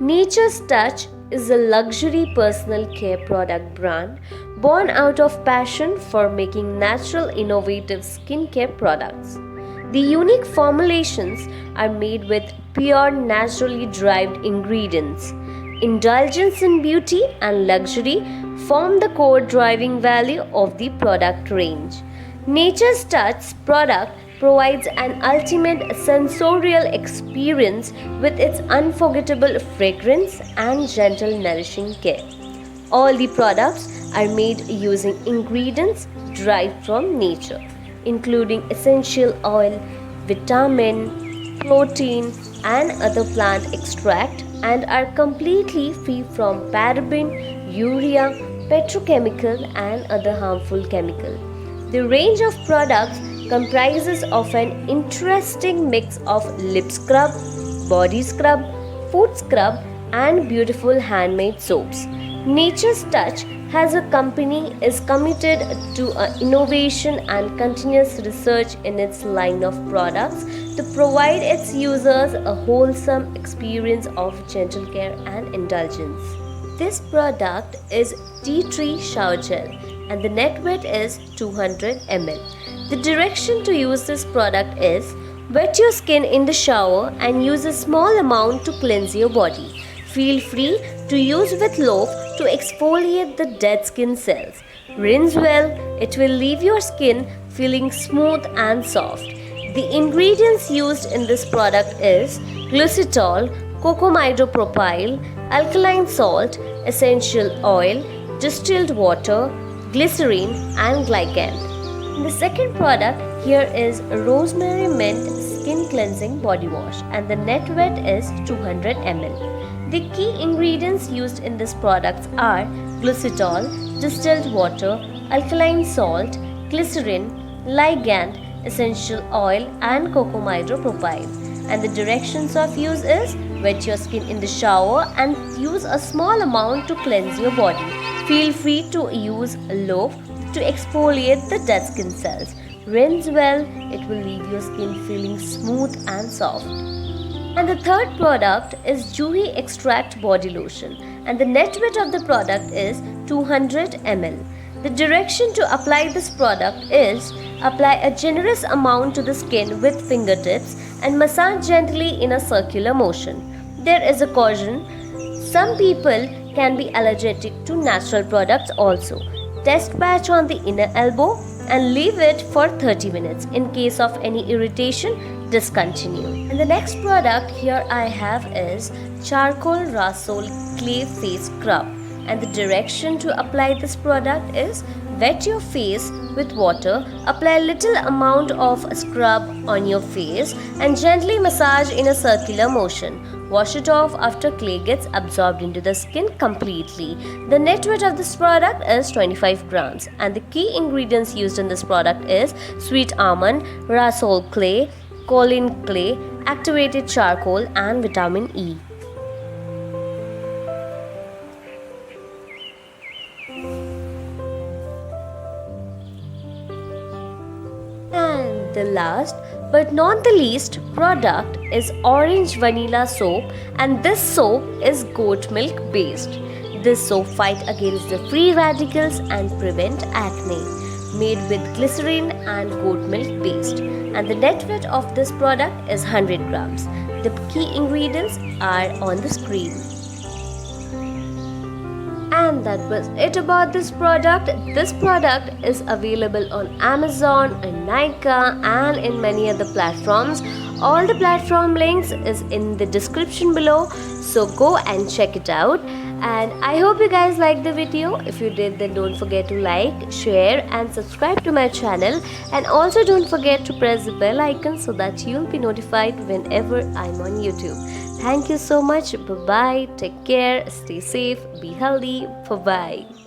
Nature's Touch is a luxury personal care product brand born out of passion for making natural, innovative skincare products. The unique formulations are made with pure, naturally derived ingredients. Indulgence in beauty and luxury form the core driving value of the product range. Nature's Touch product provides an ultimate sensorial experience with its unforgettable fragrance and gentle nourishing care. All the products are made using ingredients derived from nature, including essential oil, vitamin, protein, and other plant extract, and are completely free from paraben, urea, petrochemical, and other harmful chemicals. The range of products comprises of an interesting mix of lip scrub, body scrub, foot scrub, and beautiful handmade soaps. Nature's Touch as a company is committed to innovation and continuous research in its line of products to provide its users a wholesome experience of gentle care and indulgence. This product is tea tree shower gel and the net weight is 200 ml. The direction to use this product is: wet your skin in the shower and use a small amount to cleanse your body. Feel free to use with loaf to exfoliate the dead skin cells. Rinse well, it will leave your skin feeling smooth and soft. The ingredients used in this product is glycerol, cocamidopropyl, alkaline salt, essential oil, distilled water, glycerine, and glycan. The second product here is rosemary mint skin cleansing body wash and the net weight is 200 ml. The key ingredients used in this product are glycerol, distilled water, alkaline salt, glycerine, ligand, essential oil, and cocamidopropyl. And the directions of use is: wet your skin in the shower and use a small amount to cleanse your body. Feel free to use a loaf to exfoliate the dead skin cells. Rinse well, it will leave your skin feeling smooth and soft. And the third product is Juhi Extract Body Lotion and the net weight of the product is 200 ml. The direction to apply this product is: apply a generous amount to the skin with fingertips and massage gently in a circular motion. There is a caution: some people can be allergic to natural products also. Test patch on the inner elbow and leave it for 30 minutes. In case of any irritation, discontinue. And the next product here I have is Charcoal Rasol Clay Face Scrub. And the direction to apply this product is: wet your face with water, apply a little amount of scrub on your face and gently massage in a circular motion. Wash it off after clay gets absorbed into the skin completely. The net weight of this product is 25 grams and the key ingredients used in this product is sweet almond, rasol clay, choline clay, activated charcoal, and vitamin E. And the last but not the least product is Orange Vanilla Soap, and this soap is goat milk based. This soap fights against the free radicals and prevent acne. Made with glycerin and goat milk based, and the net weight of this product is 100 grams. The key ingredients are on the screen. And that was it about this product. This product is available on Amazon and Nykaa and in many other platforms. All the platform links is in the description below, so go and check it out. And I hope you guys liked the video. If you did, then don't forget to like, share and subscribe to my channel, and also don't forget to press the bell icon so that you'll be notified whenever I'm on YouTube. Thank you so much. Bye bye. Take care. Stay safe. Be healthy. Bye bye.